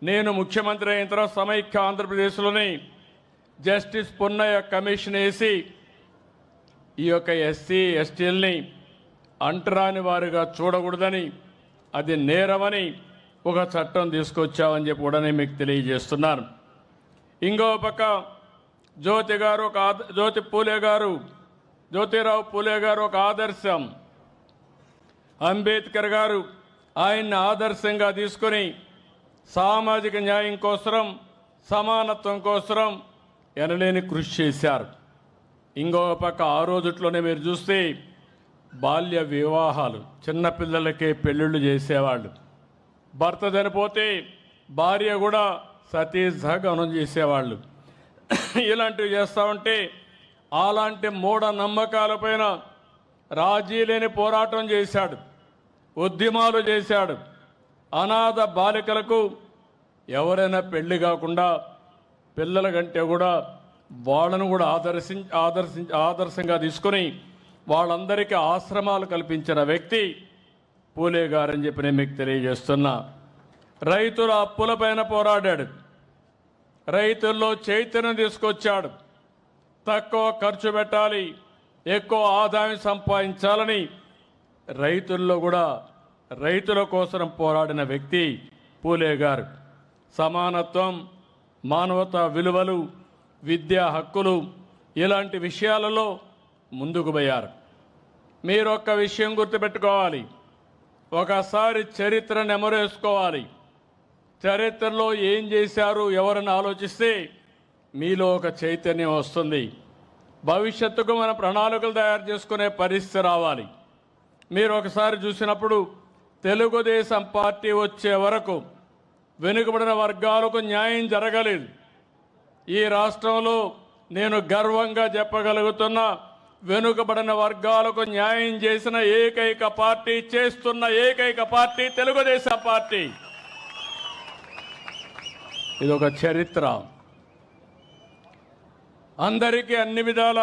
నేను ముఖ్యమంత్రి అయిన తర్వాత సమైక్య ఆంధ్రప్రదేశ్లోని జస్టిస్ పున్నయ్య కమిషన్ వేసి ఈ యొక్క ఎస్సీ ఎస్టీలని అంటరాని వారిగా చూడకూడదని, అది నేరమని ఒక చట్టం తీసుకొచ్చామని చెప్పి కూడా నేను మీకు తెలియజేస్తున్నాను. ఇంకో పక్క జ్యోతిరావు పూలే గారు ఒక ఆదర్శం. అంబేద్కర్ గారు ఆయన్ని ఆదర్శంగా తీసుకొని సామాజిక న్యాయం కోసం, సమానత్వం కోసం ఎనలేని కృషి చేశారు. ఇంకో పక్క ఆ రోజుట్లోనే మీరు చూస్తే బాల్య వివాహాలు, చిన్నపిల్లలకే పెళ్ళిళ్ళు చేసేవాళ్ళు. భర్త చనిపోతే భార్య కూడా సతీ సహగమనం చేసేవాళ్ళు. ఇలాంటివి చేస్తూ ఉంటే అలాంటి మూఢ నమ్మకాలపైన రాజీ లేని పోరాటం చేశాడు, ఉద్యమాలు చేశాడు. అనాథ బాలికలకు ఎవరైనా పెళ్లి కాకుండా పిల్లల కంటే కూడా వాళ్ళను కూడా ఆదర్శంగా తీసుకొని వాళ్ళందరికీ ఆశ్రమాలు కల్పించిన వ్యక్తి పూలే గారని చెప్పి నేను మీకు తెలియజేస్తున్నా. రైతుల అప్పులపైన పోరాడాడు, రైతుల్లో చైతన్యం తీసుకొచ్చాడు. తక్కువ ఖర్చు పెట్టాలి, ఎక్కువ ఆదాయం సంపాదించాలని రైతుల్లో కూడా రైతుల కోసం పోరాడిన వ్యక్తి పూలే గారు. సమానత్వం, మానవతా విలువలు, విద్యా హక్కులు ఇలాంటి విషయాలలో ముందుకు పోయారు. మీరు ఒక్క విషయం గుర్తుపెట్టుకోవాలి, ఒకసారి చరిత్ర నెమరేసుకోవాలి. చరిత్రలో ఏం చేశారు ఎవరని ఆలోచిస్తే మీలో ఒక చైతన్యం వస్తుంది. భవిష్యత్తుకు మన ప్రణాళికలు తయారు చేసుకునే పరిస్థితి రావాలి. మీరు ఒకసారి చూసినప్పుడు తెలుగుదేశం పార్టీ వచ్చే వరకు వెనుకబడిన వర్గాలకు న్యాయం జరగలేదు. ఈ రాష్ట్రంలో నేను గర్వంగా చెప్పగలుగుతున్నా, వెనుకబడిన వర్గాలకు న్యాయం చేసిన ఏకైక పార్టీ, చేస్తున్న ఏకైక పార్టీ తెలుగుదేశం పార్టీ. ఇదొక చరిత్ర. అందరికీ అన్ని విధాల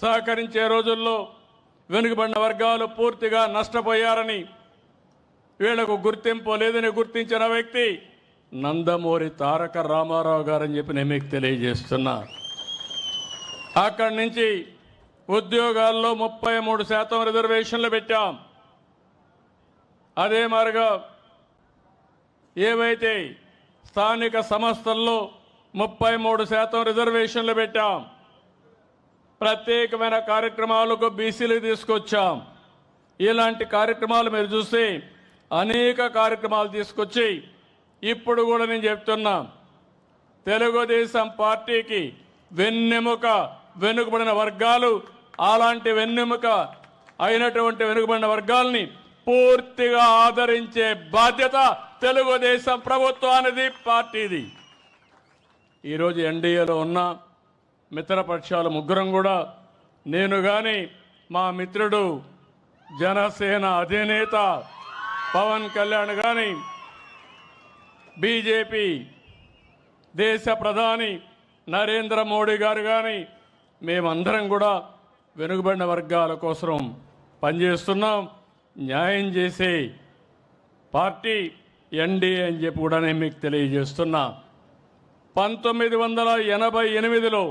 సహకరించే రోజుల్లో వెనుకబడిన వర్గాలు పూర్తిగా నష్టపోయారని, వీళ్లకు గుర్తింపు లేదని గుర్తించిన వ్యక్తి నందమూరి తారక రామారావు గారని చెప్పి నేను మీకు తెలియజేస్తున్నా. అక్కడి నుంచి ఉద్యోగాల్లో 33% రిజర్వేషన్లు పెట్టాం. అదే మాదిరిగా ఏవైతే స్థానిక సంస్థల్లో 33% రిజర్వేషన్లు పెట్టాం. ప్రత్యేకమైన కార్యక్రమాలకు బీసీలు తీసుకొచ్చాం. ఇలాంటి కార్యక్రమాలు మీరు చూస్తే అనేక కార్యక్రమాలు తీసుకొచ్చి ఇప్పుడు కూడా నేను చెప్తున్నా, తెలుగుదేశం పార్టీకి వెన్నెముక వెనుకబడిన వర్గాలు, అలాంటి వెన్నెముక అయినటువంటి వెనుకబడిన వర్గాల్ని పూర్తిగా ఆదరించే బాధ్యత తెలుగుదేశం ప్రభుత్వానిది, పార్టీది. ఈరోజు ఎన్డీఏలో ఉన్న మిత్రపక్షాలు ముగ్గురం కూడా, నేను కానీ మా మిత్రుడు జనసేన అధినేత పవన్ కళ్యాణ్ కానీ, బీజేపీ దేశ ప్రధాని నరేంద్ర మోడీ గారు కానీ, మేమందరం కూడా వెనుకబడిన వర్గాల కోసం పనిచేస్తున్నాం. న్యాయం చేసే పార్టీ ఎన్డీఏ అని చెప్పి కూడా నేను మీకు తెలియజేస్తున్నా. 1988లో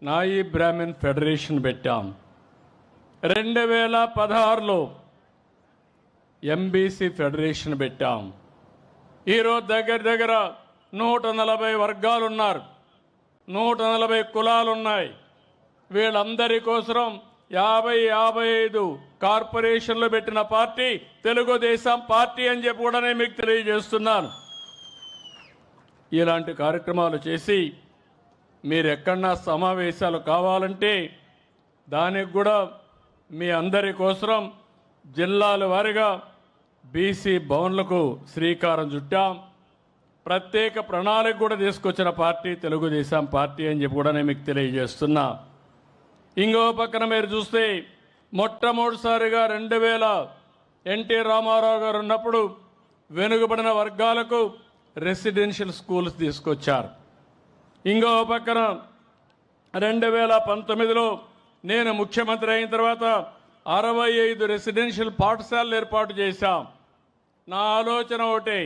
నాయి బ్రాహ్మణ్ ఫెడరేషన్ పెట్టాం. 2016లో ఎంబీసీ ఫెడరేషన్ పెట్టాం. ఈరోజు దగ్గర 140 వర్గాలు ఉన్నారు, 140 కులాలు ఉన్నాయి. వీళ్ళందరి కోసం 55 కార్పొరేషన్లు పెట్టిన పార్టీ తెలుగుదేశం పార్టీ అని చెప్పి కూడా నేను మీకు తెలియజేస్తున్నాను. ఇలాంటి కార్యక్రమాలు చేసి మీరు ఎక్కడన్నా సమావేశాలు కావాలంటే దానికి కూడా మీ అందరి కోసం జిల్లాల వారీగా బీసీ భవన్లకు శ్రీకారం చుట్టాం. ప్రత్యేక ప్రణాళిక కూడా తీసుకొచ్చిన పార్టీ తెలుగుదేశం పార్టీ అని చెప్పి కూడా నేను మీకు తెలియజేస్తున్నా. ఇంకో పక్కన మీరు చూస్తే మొట్టమొదటిసారిగా 2000 ఎన్టీ రామారావు గారు ఉన్నప్పుడు వెనుకబడిన వర్గాలకు రెసిడెన్షియల్ స్కూల్స్ తీసుకొచ్చారు. ఇంకో పక్కన 2019లో నేను ముఖ్యమంత్రి అయిన తర్వాత 65 రెసిడెన్షియల్ పాఠశాలలు ఏర్పాటు చేశాం. నా ఆలోచన ఒకటే,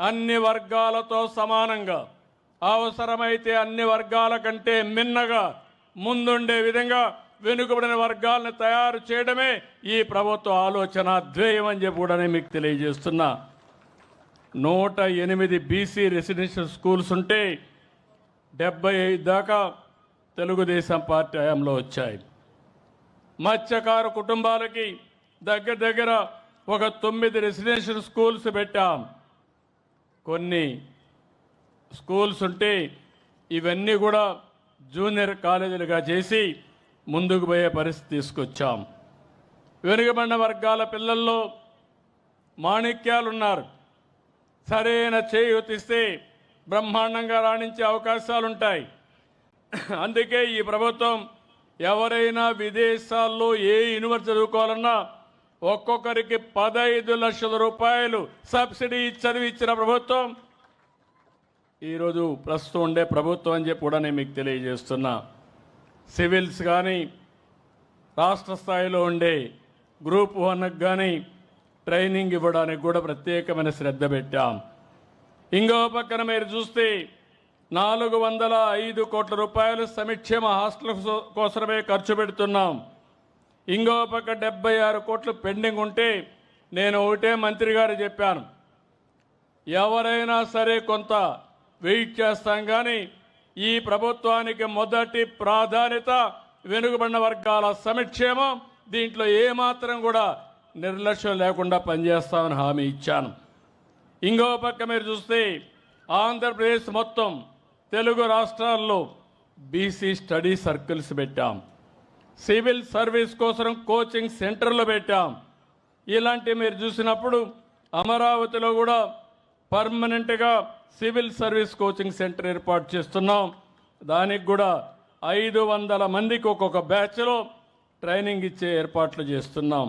అన్ని వర్గాలతో సమానంగా, అవసరమైతే అన్ని వర్గాల కంటే మిన్నగా ముందుండే విధంగా వెనుకబడిన వర్గాలను తయారు చేయడమే ఈ ప్రభుత్వ ఆలోచన ధ్యేయం అని చెప్పి కూడా నేను మీకు తెలియజేస్తున్నా. 108 బీసీ రెసిడెన్షియల్ స్కూల్స్ ఉంటే 75 దాకా తెలుగుదేశం పార్టీ హయాంలో వచ్చాయి. మత్స్యకారు కుటుంబాలకి దగ్గర దగ్గర ఒక 9 రెసిడెన్షియల్ స్కూల్స్ పెట్టాం. కొన్ని స్కూల్స్ ఉంటే ఇవన్నీ కూడా జూనియర్ కాలేజీలుగా చేసి ముందుకు పోయే పరిస్థితి తీసుకొచ్చాం. వెనుకబడిన వర్గాల పిల్లల్లో మాణిక్యాలు ఉన్నారు. సరైన చేయూతిస్తే బ్రహ్మాండంగా రాణించే అవకాశాలుంటాయి. అందుకే ఈ ప్రభుత్వం ఎవరైనా విదేశాల్లో ఏ యూనివర్సిటీ చదువుకోవాలన్నా ఒక్కొక్కరికి 15 లక్షల రూపాయలు సబ్సిడీ చదివించిన ప్రభుత్వం ఈరోజు ప్రస్తుతం ఉండే ప్రభుత్వం అని చెప్పి కూడా నేను మీకు తెలియజేస్తున్నా. సివిల్స్ కానీ రాష్ట్ర స్థాయిలో ఉండే గ్రూప్ 1కి కానీ ట్రైనింగ్ ఇవ్వడానికి కూడా ప్రత్యేకమైన శ్రద్ధ పెట్టాం. ఇంకో పక్కన మీరు చూస్తే 405 కోట్ల రూపాయలు సంక్షేమ హాస్టల్ కోసమే ఖర్చు పెడుతున్నాం. ఇంకో పక్క 76 కోట్లు పెండింగ్ ఉంటే నేను ఒకటే మంత్రి గారు చెప్పాను, ఎవరైనా సరే కొంత వెయిట్ చేస్తాం కానీ ఈ ప్రభుత్వానికి మొదటి ప్రాధాన్యత వెనుకబడిన వర్గాల సంక్షేమం. దీంట్లో ఏమాత్రం కూడా నిర్లక్ష్యం లేకుండా పనిచేస్తామని హామీ ఇచ్చాను. ఇంకో పక్క మీరు చూస్తే ఆంధ్రప్రదేశ్ మొత్తం తెలుగు రాష్ట్రాల్లో బీసీ స్టడీ సర్కిల్స్ పెట్టాం. సివిల్ సర్వీస్ కోసం కోచింగ్ సెంటర్లు పెట్టాం. ఇలాంటివి మీరు చూసినప్పుడు అమరావతిలో కూడా పర్మనెంట్గా సివిల్ సర్వీస్ కోచింగ్ సెంటర్ ఏర్పాటు చేస్తున్నాం. దానికి కూడా 500 మందికి ఒక్కొక్క బ్యాచ్లో ట్రైనింగ్ ఇచ్చే ఏర్పాట్లు చేస్తున్నాం.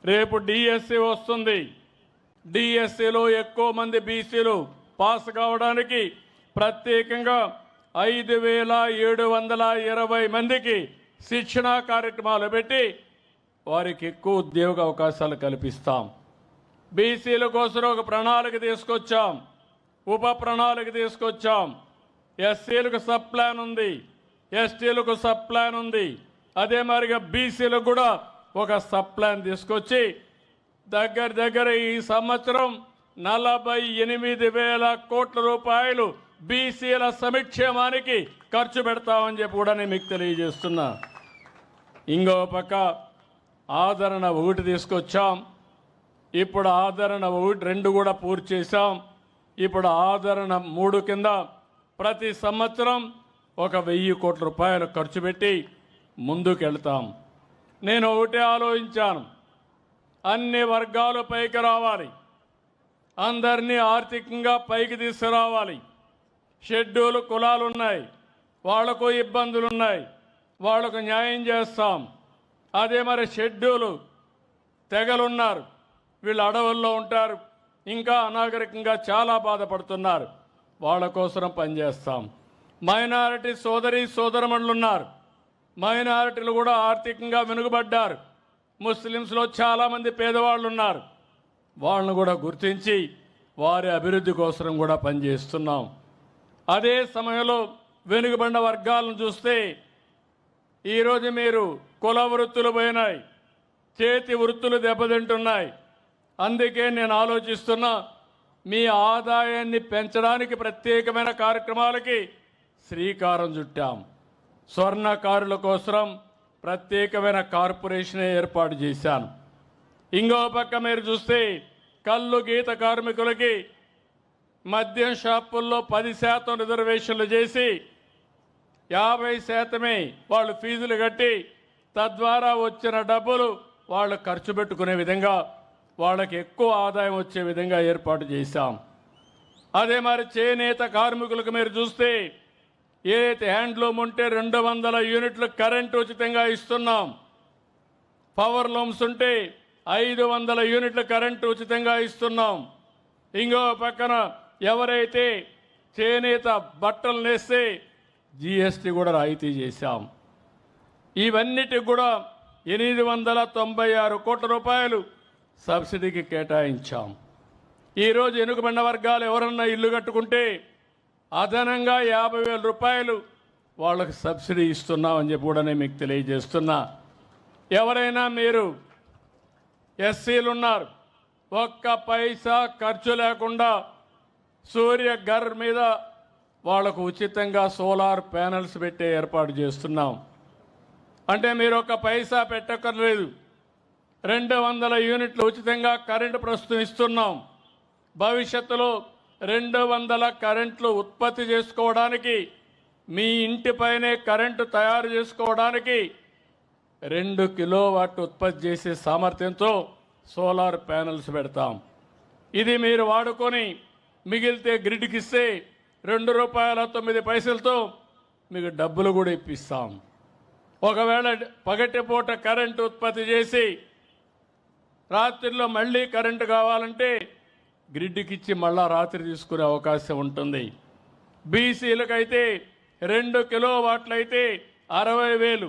రేపు డిఎస్సి వస్తుంది. డిఎస్సిలో ఎక్కువ మంది బీసీలు పాస్ కావడానికి ప్రత్యేకంగా 5720 మందికి శిక్షణా కార్యక్రమాలు పెట్టి వారికి ఎక్కువ ఉద్యోగ అవకాశాలు కల్పిస్తాం. బీసీల కోసం ఒక ప్రణాళిక తీసుకొచ్చాం, ఉప ప్రణాళిక తీసుకొచ్చాం. ఎస్సీలకు సబ్ ప్లాన్ ఉంది, ఎస్టీలకు సబ్ ప్లాన్ ఉంది. అదే మరిగా బీసీలకు కూడా ఒక సబ్ ప్లాన్ తీసుకొచ్చి దగ్గర ఈ సంవత్సరం 48,000 కోట్ల రూపాయలు బీసీల సంక్షేమానికి ఖర్చు పెడతామని చెప్పి కూడా నేను మీకు తెలియజేస్తున్నా. ఇంకో పక్క ఆదరణ 1 తీసుకొచ్చాం. ఇప్పుడు ఆదరణ 1, 2 కూడా పూర్తి చేశాం. ఇప్పుడు ఆదరణ 3 కింద ప్రతి సంవత్సరం ఒక 1000 కోట్ల రూపాయలు ఖర్చు పెట్టి ముందుకు వెళ్తాం. నేను ఒకటే ఆలోచించాను, అన్ని వర్గాలు పైకి రావాలి, అందరినీ ఆర్థికంగా పైకి తీసుకురావాలి. షెడ్యూల్ కులాలు ఉన్నాయి, వాళ్లకు ఇబ్బందులు ఉన్నాయి, వాళ్లకు న్యాయం చేస్తాం. అదే మరి షెడ్యూలు తెగలున్నారు, వీళ్ళు అడవుల్లో ఉంటారు, ఇంకా అనాగరికంగా చాలా బాధపడుతున్నారు, వాళ్ళ కోసం పనిచేస్తాం. మైనారిటీ సోదరమణులు ఉన్నారు, మైనారిటీలు కూడా ఆర్థికంగా వెనుకబడ్డారు. ముస్లిమ్స్లో చాలామంది పేదవాళ్ళు ఉన్నారు, వాళ్ళను కూడా గుర్తించి వారి అభివృద్ధి కోసం కూడా పనిచేస్తున్నాం. అదే సమయంలో వెనుకబడిన వర్గాలను చూస్తే ఈరోజు మీరు కుల వృత్తులు పోయినాయి, చేతి వృత్తులు దెబ్బతింటున్నాయి. అందుకే నేను ఆలోచిస్తున్నా, మీ ఆదాయాన్ని పెంచడానికి ప్రత్యేకమైన కార్యక్రమాలకి శ్రీకారం చుట్టాం. స్వర్ణకారుల కోసం ప్రత్యేకమైన కార్పొరేషన్ ఏర్పాటు చేశాను. ఇంకో పక్క మీరు చూస్తే కళ్ళు గీత కార్మికులకి మద్యం షాపుల్లో 10% రిజర్వేషన్లు చేసి 50% వాళ్ళు ఫీజులు కట్టి తద్వారా వచ్చిన డబ్బులు వాళ్ళు ఖర్చు పెట్టుకునే విధంగా వాళ్ళకి ఎక్కువ ఆదాయం వచ్చే విధంగా ఏర్పాటు చేశాం. అదే మరి చేనేత కార్మికులకు మీరు చూస్తే ఏదైతే హ్యాండ్లూమ్ ఉంటే 200 యూనిట్లు కరెంటు ఉచితంగా ఇస్తున్నాం. పవర్ లూమ్స్ ఉంటే 500 యూనిట్ల కరెంటు ఉచితంగా ఇస్తున్నాం. ఇంకో పక్కన ఎవరైతే చేనేత బట్టలు నేస్తే జిఎస్టీ కూడా రాయితీ చేశాం. ఇవన్నిటికి కూడా 896 కోట్ల రూపాయలు సబ్సిడీకి కేటాయించాం. ఈరోజు వెనుకబడిన వర్గాలు ఎవరన్నా ఇల్లు కట్టుకుంటే అదనంగా 50,000 రూపాయలు వాళ్ళకి సబ్సిడీ ఇస్తున్నామని చెప్పి కూడా నేను మీకు తెలియజేస్తున్నా. ఎవరైనా మీరు ఎస్సీలు ఉన్నారు, ఒక్క పైసా ఖర్చు లేకుండా సూర్య ఘర్ మీద వాళ్లకు ఉచితంగా సోలార్ ప్యానెల్స్ పెట్టే ఏర్పాటు చేస్తున్నాం. అంటే మీరు ఒక్క పైసా పెట్టక్కర్లేదు. 200 యూనిట్లు ఉచితంగా కరెంటు ప్రస్తుతం ఇస్తున్నాం. భవిష్యత్తులో 200 కరెంట్లు ఉత్పత్తి చేసుకోవడానికి, మీ ఇంటిపైనే కరెంటు తయారు చేసుకోవడానికి 2 కిలోవాట్ ఉత్పత్తి చేసే సామర్థ్యంతో సోలార్ ప్యానెల్స్ పెడతాం. ఇది మీరు వాడుకొని మిగిలితే గ్రిడ్కి ఇస్తే ₹2.09 మీకు డబ్బులు కూడా ఇప్పిస్తాం. ఒకవేళ పగటిపూట కరెంటు ఉత్పత్తి చేసి రాత్రిలో మళ్ళీ కరెంటు కావాలంటే గ్రిడ్కి ఇచ్చి మళ్ళా రాత్రి తీసుకునే అవకాశం ఉంటుంది. బీసీలకైతే 2 కిలోవాట్లు అయితే 60,000,